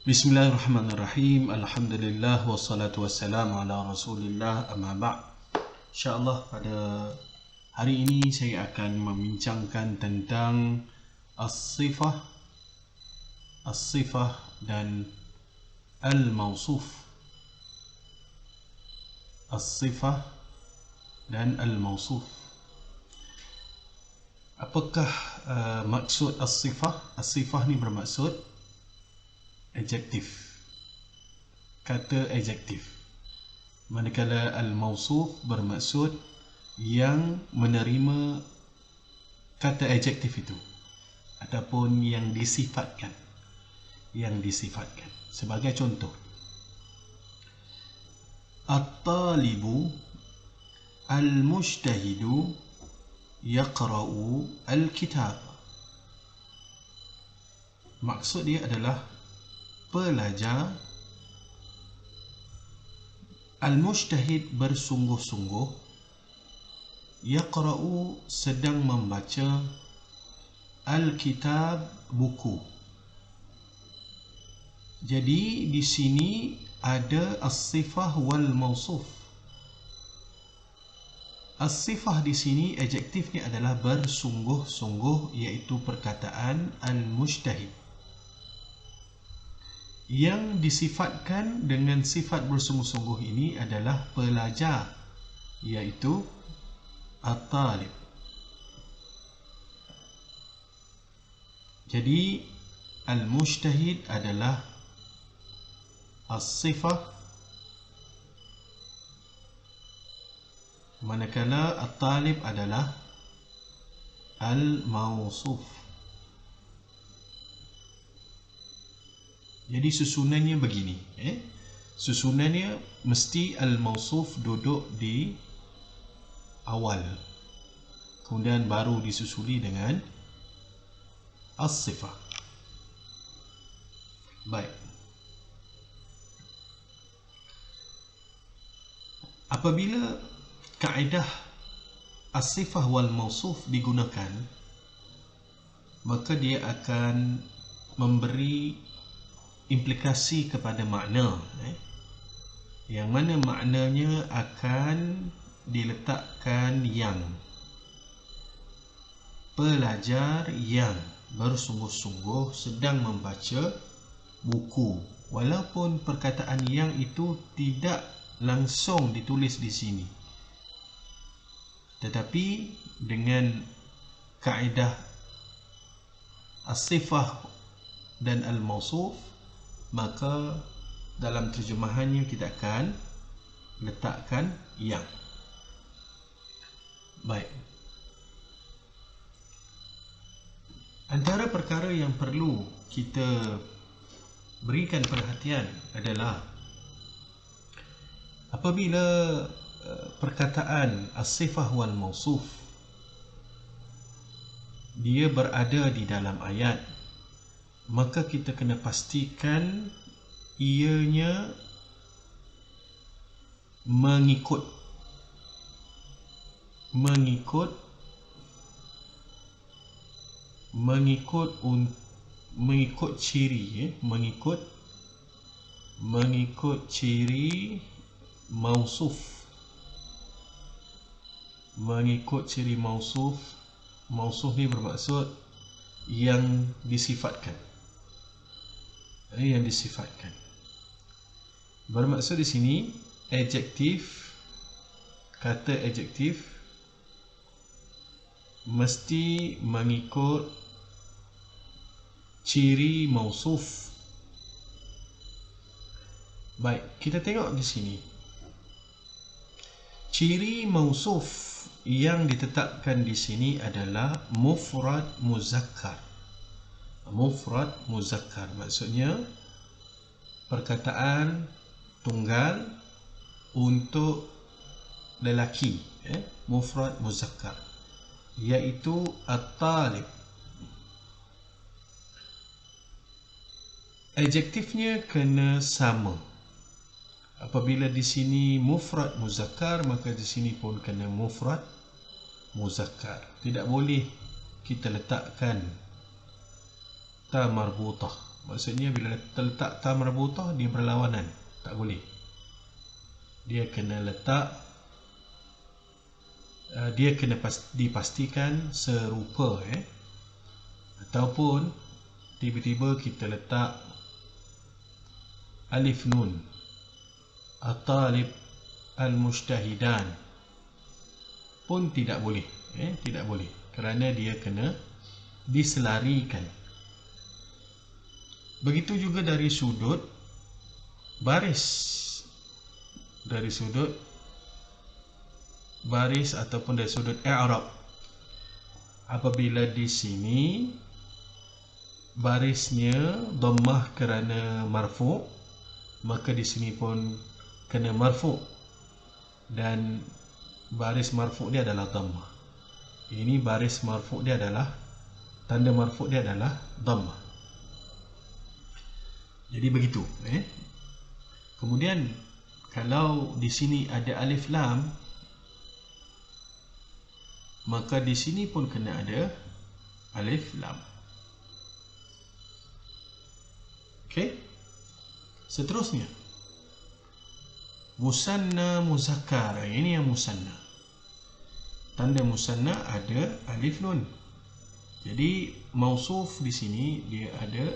Bismillahirrahmanirrahim. Alhamdulillah wassalatu wassalamu ala Rasulillah amma ba'. InsyaAllah pada hari ini saya akan membincangkan tentang as-sifah dan al-mawsuf. As-sifah dan al-mawsuf. Apakah maksud as-sifah? As-sifah ni bermaksud adjektif, kata adjektif. Manakala al-mawsuf bermaksud yang menerima kata adjektif itu ataupun yang disifatkan. Sebagai contoh, at-talibu al-mujtahidu yaqra'u al-kitab. Maksud dia adalah pelajar al-mujtahid bersungguh-sungguh, yaqra'u sedang membaca, al-kitab buku. Jadi di sini ada as-sifah wal mawsuf. As-sifah di sini adjektifnya adalah bersungguh-sungguh, iaitu perkataan al-mujtahid. Yang disifatkan dengan sifat bersungguh-sungguh ini adalah pelajar, iaitu at-talib. Jadi al-mujtahid adalah as-sifah, manakala at-talib adalah al-mawsuf. Jadi susunannya begini, susunannya mesti al-mawsuf duduk di awal, kemudian baru disusuli dengan as-sifah. Baik. Apabila kaedah as-sifah wal mawsuf digunakan, maka dia akan memberi implikasi kepada makna, yang mana maknanya akan diletakkan yang. Pelajar yang bersungguh-sungguh sedang membaca buku, walaupun perkataan yang itu tidak langsung ditulis di sini, tetapi dengan kaedah as-sifah dan al-mawsuf, maka dalam terjemahannya kita akan letakkan yang. Baik. Antara perkara yang perlu kita berikan perhatian adalah apabila perkataan as-sifah wal mawsuf dia berada di dalam ayat, maka kita kena pastikan ianya mengikut ciri, mengikut ciri mausuf. Mengikut ciri mausuf. Mausuf ni bermaksud yang disifatkan. Bermaksud di sini adjektif, kata adjektif mesti mengikut ciri mausuf. Baik, kita tengok di sini. Ciri mausuf yang ditetapkan di sini adalah mufrad muzakkar. Mufrad muzakkar maksudnya perkataan tunggal untuk lelaki, mufrad muzakkar, iaitu at-talib. Adjektifnya kena sama. Apabila di sini mufrad muzakkar, maka di sini pun kena mufrad muzakkar. Tidak boleh kita letakkan ta marbutah, Maksudnya bila terletak ta marbutah, dia berlawanan, tak boleh. Dia kena letak, dia kena dipastikan serupa. Ataupun tiba-tiba kita letak alif nun, at-talib al-mujtahidan, pun tidak boleh. Tidak boleh, kerana dia kena diselarikan. Begitu juga dari sudut baris. Dari sudut baris ataupun dari sudut i'rab. Apabila di sini barisnya dhammah kerana marfu', maka di sini pun kena marfu', dan baris marfu' dia adalah dhammah. Ini baris marfu' dia adalah, tanda marfu' dia adalah dhammah. Jadi begitu. Kemudian kalau di sini ada alif lam, maka di sini pun kena ada alif lam. Okey. Seterusnya, musanna muzakkar. Ini yang musanna. Tanda musanna ada alif nun. Jadi mausuf di sini dia ada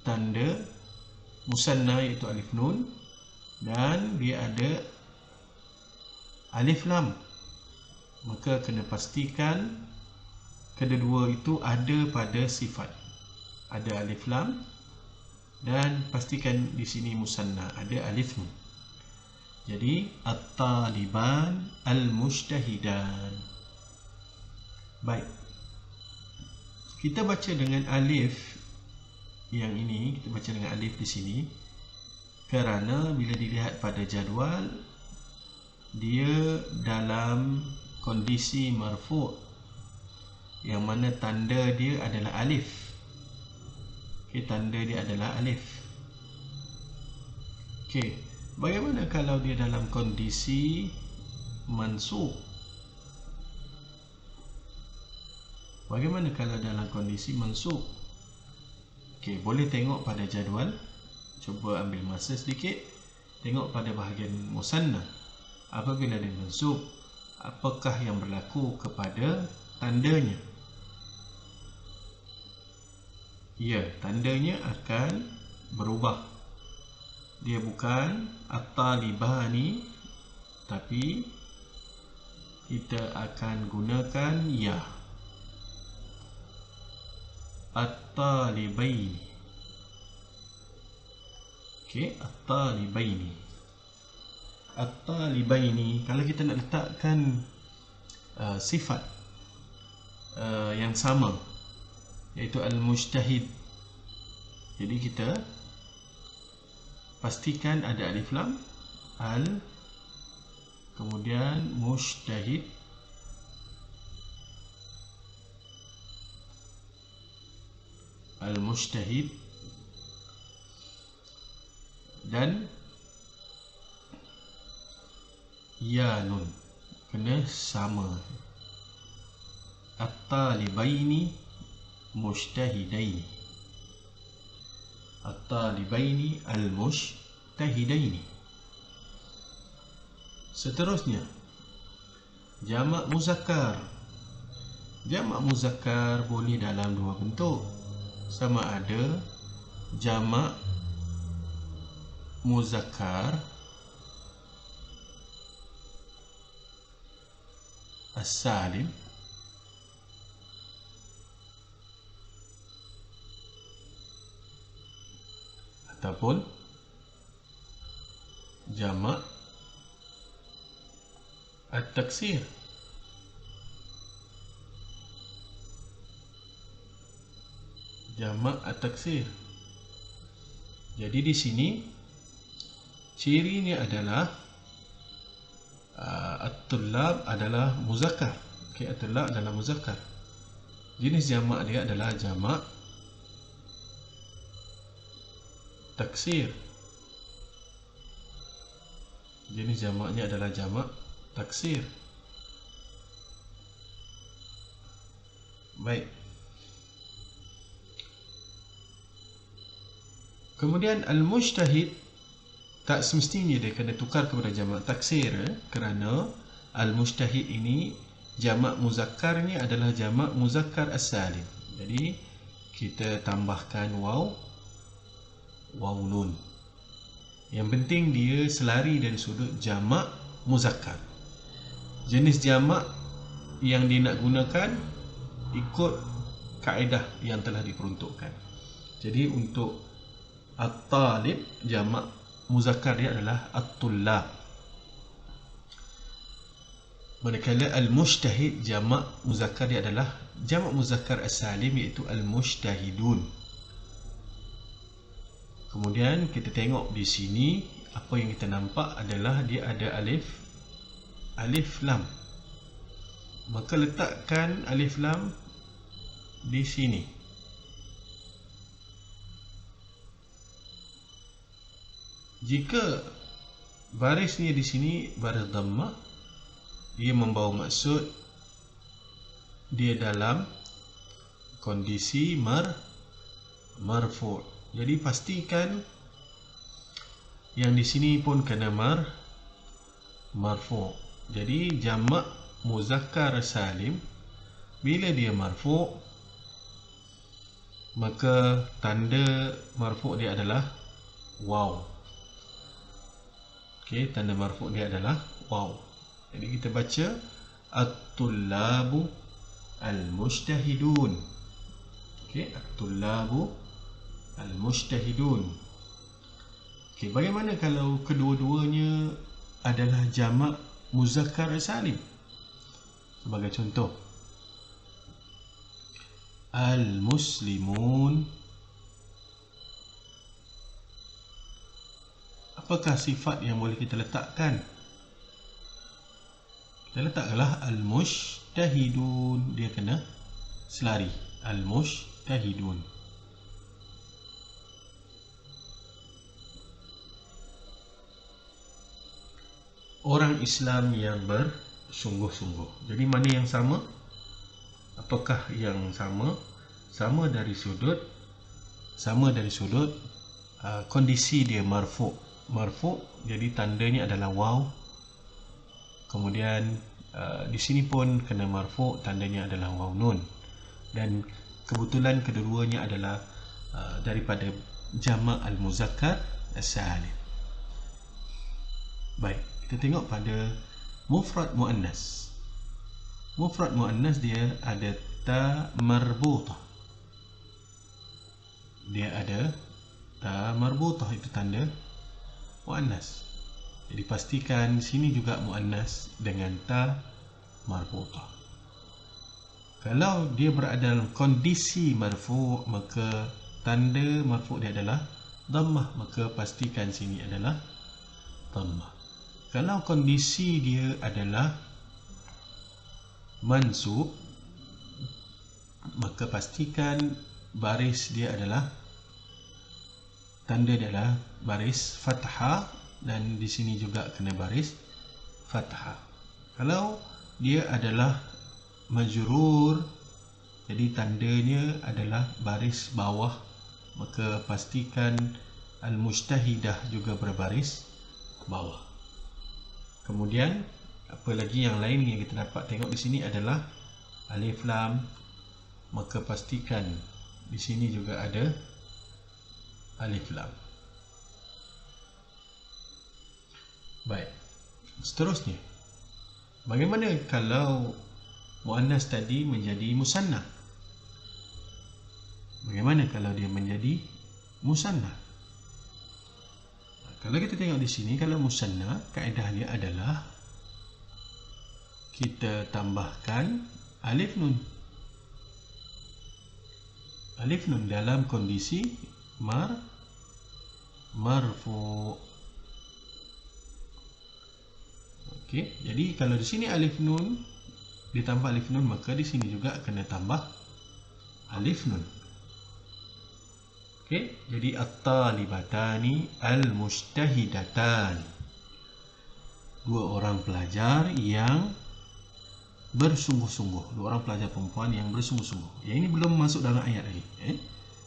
tanda musanna iaitu alif nun, dan dia ada alif lam. Maka kena pastikan kedua itu ada pada sifat. Ada alif lam, dan pastikan di sini musanna ada alif nun. Jadi at-taliban al-mujtahidan. Baik, kita baca dengan alif. Yang ini kita baca dengan alif di sini kerana bila dilihat pada jadual, dia dalam kondisi marfu', yang mana tanda dia adalah alif. Tanda dia adalah alif. Bagaimana kalau dia dalam kondisi mansub? Bagaimana kalau dalam kondisi mansub? Boleh tengok pada jadual. Cuba ambil masa sedikit, tengok pada bahagian musanna. Apabila dia mansub, apakah yang berlaku kepada tandanya? Ya, tandanya akan berubah. Dia bukan at-talibani, tapi kita akan gunakan ya, at-talibaini. At-talibaini. At-talibaini, kalau kita nak letakkan sifat yang sama, iaitu al-mujtahid, jadi kita pastikan ada alif lam, al, kemudian mujtahid, al-mujtahid, dan ya nun kena sama. At-talibaini mujtahidaini. At-talibaini al-mujtahidaini. Seterusnya, jamak muzakkar. Jamak muzakkar boleh dalam dua bentuk. Sama ada jamak muzakkar as-salim ataupun jamak at-taksir. Jamak at-taksir. Jadi di sini cirinya adalah at-tullab adalah muzakkar. At-tullab adalah muzakkar. Jenis jamak dia adalah jamak taksir. Jenis jamaknya adalah jamak taksir. Baik. Kemudian al-mujtahid tak semestinya dia kena tukar kepada jamak taksir, kerana al-mujtahid ini jamak muzakkarnya adalah jamak muzakkar as-salim. Jadi kita tambahkan waw nun. Yang penting dia selari dari sudut jamak muzakkar. Jenis jamak yang dia nak gunakan ikut kaedah yang telah diperuntukkan. Jadi untuk at-talib, jamak muzakkar dia adalah at-tullab. Manakala al-mujtahid, jamak muzakkar dia adalah jamak muzakkar as-salim, iaitu al-mujtahidun. Kemudian kita tengok di sini, apa yang kita nampak adalah dia ada alif lam. Maka letakkan alif lam di sini. Jika barisnya di sini baris dhammah, ia membawa maksud dia dalam kondisi marfu'. Jadi pastikan yang di sini pun kena marfu'. Jadi jamak muzakkar salim bila dia marfu', maka tanda marfu' dia adalah waw. Okey, tanda marfu' dia adalah waw. Jadi kita baca at-tullabu al-mujtahidun. Okey, at-tullabu al-mujtahidun. Okey, bagaimana kalau kedua-duanya adalah jamak muzakkar salim? Sebagai contoh, al-muslimun. Apakah sifat yang boleh kita letakkan? Kita letakkanlah al-mujtahidun. Dia kena selari. Al-mujtahidun. Orang Islam yang bersungguh-sungguh. Jadi mana yang sama? Apakah yang sama? Sama dari sudut kondisi dia marfu'. Jadi tandanya adalah waw. Kemudian di sini pun kena marfu', tandanya adalah waw nun. Dan kebetulan kedua-duanya adalah daripada jamak al-muzakkar as-salim. Baik, kita tengok pada mufrad muannas. Mufrad muannas dia ada ta marbutah. Dia ada ta marbutah, itu tanda muannas. Jadi pastikan sini juga muannas dengan ta marbutah. Kalau dia berada dalam kondisi marfu', maka tanda marfu' dia adalah dhammah, maka pastikan sini adalah dhammah. Kalau kondisi dia adalah mansub, maka pastikan baris dia adalah, tanda dia adalah baris fathah, dan di sini juga kena baris fathah. Kalau dia adalah majrur, jadi tandanya adalah baris bawah, maka pastikan al-mujtahidah juga berbaris bawah. Kemudian apa lagi yang lain yang kita dapat tengok di sini adalah alif lam, maka pastikan di sini juga ada alif lam. Baik, seterusnya, bagaimana kalau muannas tadi menjadi musanna? Bagaimana kalau dia menjadi musanna? Kalau kita tengok di sini, kalau musanna, kaedah dia adalah kita tambahkan alif nun. Alif nun dalam kondisi marfu'. Okey, jadi kalau di sini alif nun ditambah alif nun, maka di sini juga kena tambah alif nun. Okey, jadi at-talibatani al-mujtahidatan. Dua orang pelajar yang bersungguh-sungguh. Dua orang pelajar perempuan yang bersungguh-sungguh. Yang ini belum masuk dalam ayat lagi.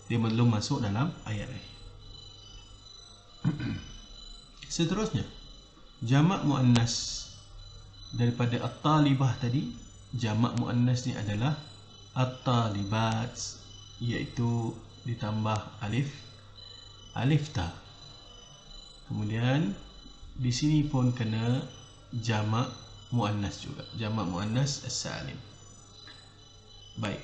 Dia belum masuk dalam ayat lagi. Seterusnya, jamak muannas daripada at-talibah tadi, jamak muannas ni adalah at-talibat, iaitu ditambah alif ta. Kemudian di sini pun kena jamak muannas juga, jamak muannas as-salim. Baik.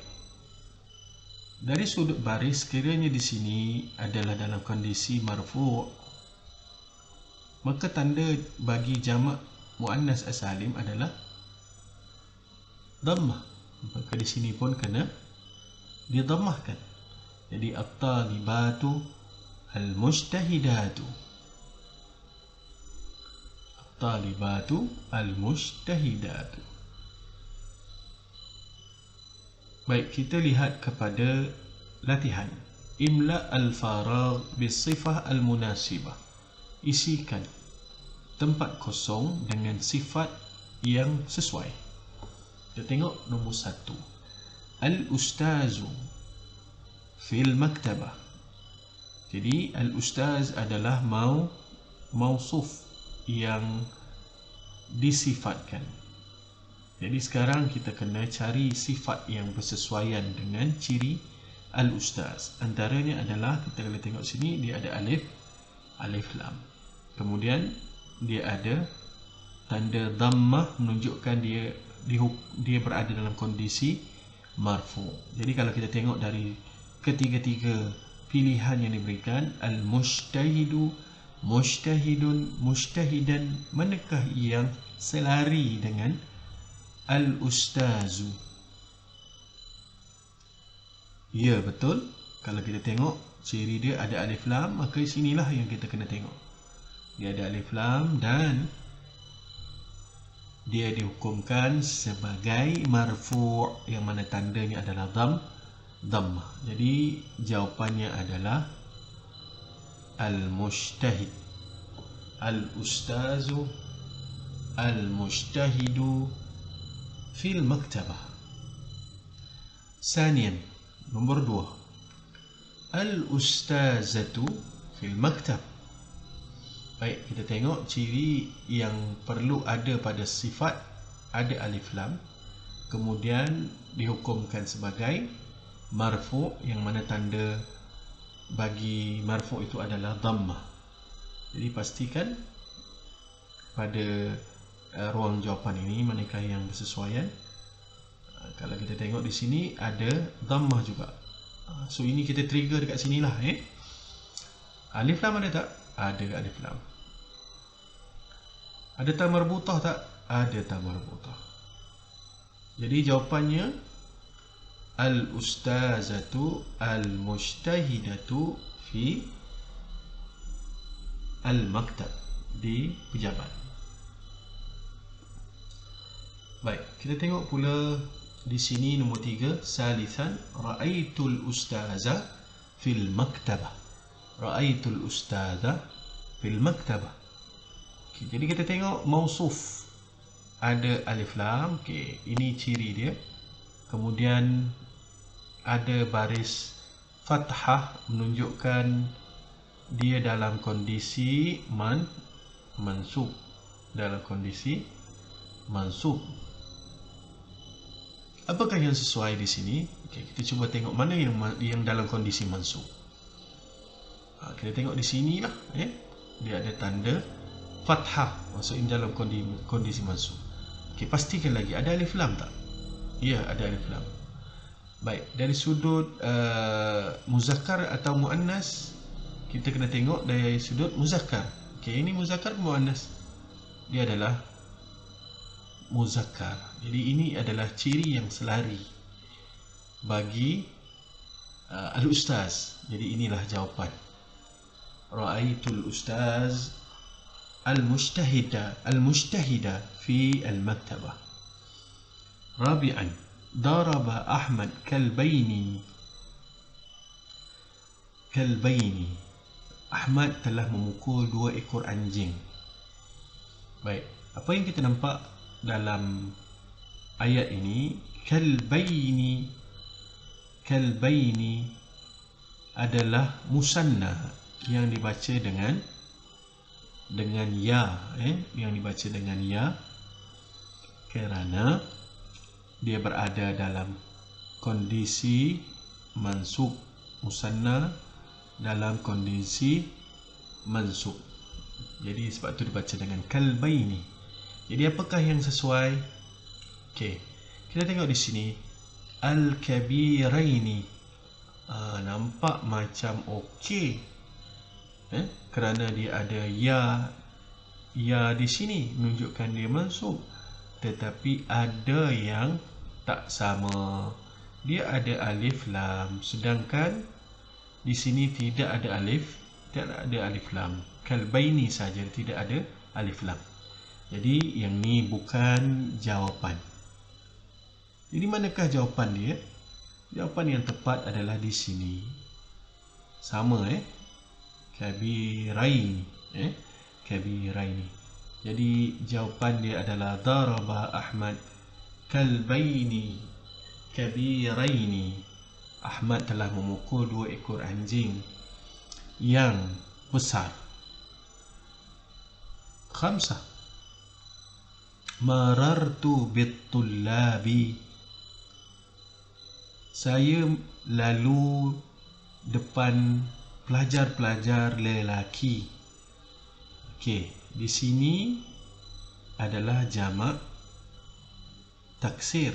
Dari sudut baris, sekiranya di sini adalah dalam kondisi marfu', maka tanda bagi jamak muannas as-salim adalah dhammah. Maka di sini pun kena didhammahkan. Jadi at-talibatu al-mujtahidatu. At-talibatu al-mujtahidatu. Baik, kita lihat kepada latihan. Imla al-faragh bisifah al-munasibah. Isikan tempat kosong dengan sifat yang sesuai. Kita tengok nombor 1. Al-ustazu fil maktabah. Jadi al-ustaz adalah mausuf yang disifatkan. Jadi sekarang kita kena cari sifat yang bersesuaian dengan ciri al-ustaz. Antaranya adalah, kita boleh tengok sini, dia ada alif lam. Kemudian dia ada tanda dhammah menunjukkan dia berada dalam kondisi marfu'. Jadi kalau kita tengok dari ketiga-tiga pilihan yang diberikan, al-mujtahidu, mujtahidun, mujtahidan, manakah yang selari dengan al-ustazu? Ya, betul. Kalau kita tengok ciri dia ada alif lam, maka sinilah yang kita kena tengok. Dia ada alif lam dan dia dihukumkan sebagai marfu', yang mana tandanya adalah dhammah. Jadi jawapannya adalah al-mujtahid. Al-ustazu al-mujtahidu fil maktabah. Sanian, nombor 2. Al-ustazatu fil maktab. Baik, kita tengok ciri yang perlu ada pada sifat, ada alif lam, kemudian dihukumkan sebagai marfu', yang mana tanda bagi marfu' itu adalah dhammah. Jadi pastikan pada ruang jawapan ini manakah yang bersesuaian. Kalau kita tengok di sini ada dhammah juga. So ini kita trigger dekat sinilah. Alif lam ada tak? Ada alif lam. Ada ta marbutah tak? Ada ta marbutah. Jadi jawapannya al-ustazatu al-mujtahidatu fi al-maktab, di pejabat. Baik, kita tengok pula di sini nombor 3. Salisan, ra'aitul ustaza fil maktabah. Ra'aitul ustaza fil maktabah. Okay, jadi kita tengok mausuf ada alif lam. Okay, ini ciri dia. Kemudian ada baris fathah menunjukkan dia dalam kondisi mansub. Dalam kondisi mansub. Apakah yang sesuai di sini? Okay, kita cuba tengok mana yang dalam kondisi mansub. Kita tengok di sini lah. Dia ada tanda fathah, maksudnya dalam kondisi mansub. Okay, pastikan lagi ada alif lam tak? Ya, ada alif lam. Baik, dari sudut muzakkar atau muannas, kita kena tengok dari sudut muzakkar. Okay, ini muzakkar muannas. Dia adalah muzakkar. Jadi ini adalah ciri yang selari bagi al-ustaz. Jadi inilah jawapan. Ra'aitul ustaz al-mujtahida fi al-maktabah. Rabi'an, daraba Ahmad kalbaini. Ahmad telah memukul 2 ekor anjing. Baik, apa yang kita nampak dalam ayat ini? Kalbaini adalah musanna yang dibaca dengan dengan ya, yang dibaca dengan ya, kerana dia berada dalam kondisi mansub musanna dalam kondisi mansub. Jadi sebab tu dibaca dengan kalbaini. Jadi apakah yang sesuai? Okey. Kita tengok di sini al-kabiraini. Nampak macam okey. Kerana dia ada ya di sini menunjukkan dia mansub. Tetapi ada yang tak sama. Dia ada alif lam, sedangkan di sini tidak ada alif lam. Kalbaini saja, tidak ada alif lam. Jadi yang ni bukan jawapan. Jadi manakah jawapan dia? Jawapan yang tepat adalah di sini. Sama kabiraini, kabiraini. Jadi jawapan dia adalah daraba Ahmad kalbaini kabiraini. Ahmad telah memukul 2 ekor anjing yang besar. 5. Marartu bit-tullabi. Saya lalu depan pelajar-pelajar lelaki. Okey, di sini adalah jamak taksir.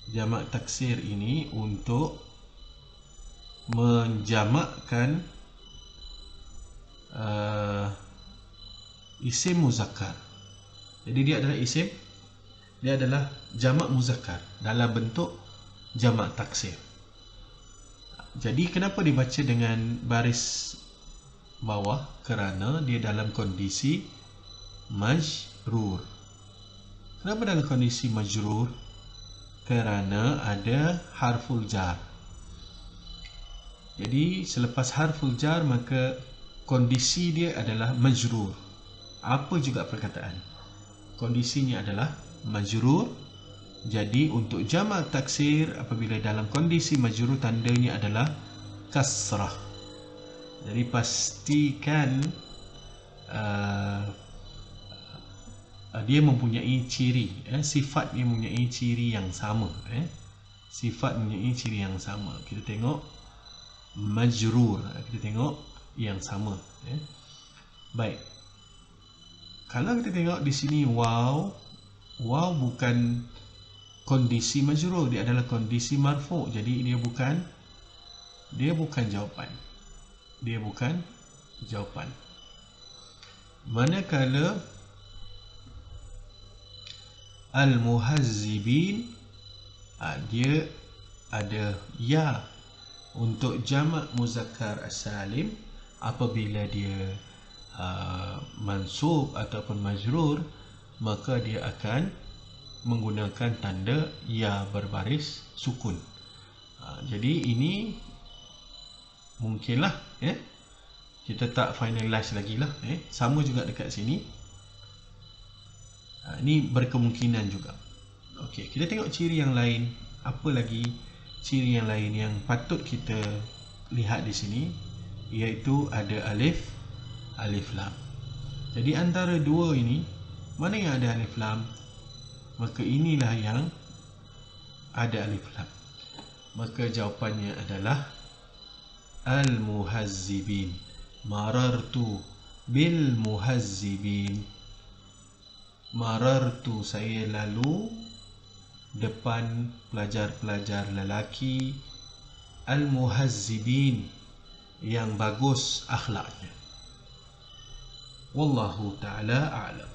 Jamak taksir ini untuk menjamakkan isim muzakkar. Jadi dia adalah isim, dia adalah jamak muzakkar dalam bentuk jamak taksir. Jadi kenapa dibaca dengan baris bawah? Kerana dia dalam kondisi majrur. Kenapa dalam kondisi majrur? Kerana ada harful jar. Jadi selepas harful jar maka kondisi dia adalah majrur. Apa juga perkataan? Kondisinya adalah majrur. Jadi untuk jamak taksir apabila dalam kondisi majrur tandanya adalah kasrah. Jadi pastikan dia mempunyai ciri, sifat dia mempunyai ciri yang sama, sifat mempunyai ciri yang sama. Kita tengok majrur, kita tengok yang sama. Baik. Kalau kita tengok di sini waw bukan kondisi majrur, dia adalah kondisi marfu'. Jadi dia bukan jawapan. Dia bukan jawapan. Manakala al-muhazzibin, dia ada ya untuk jamak muzakkar as-salim. Apabila dia mansub ataupun majrur, maka dia akan menggunakan tanda ya berbaris sukun. Jadi ini mungkinlah, kita tak finalize lagi lah. Sama juga dekat sini. Ini berkemungkinan juga. Okey, kita tengok ciri yang lain. Apa lagi ciri yang lain yang patut kita lihat di sini? Iaitu ada alif lam. Jadi antara dua ini, mana yang ada alif lam? Maka inilah yang ada alif lam. Maka jawapannya adalah al-muhazzibin. Marartu bil muhazzibin. Marartu, saya lalu depan pelajar-pelajar lelaki al-muhazzibin, yang bagus akhlaknya. Wallahu ta'ala a'lam.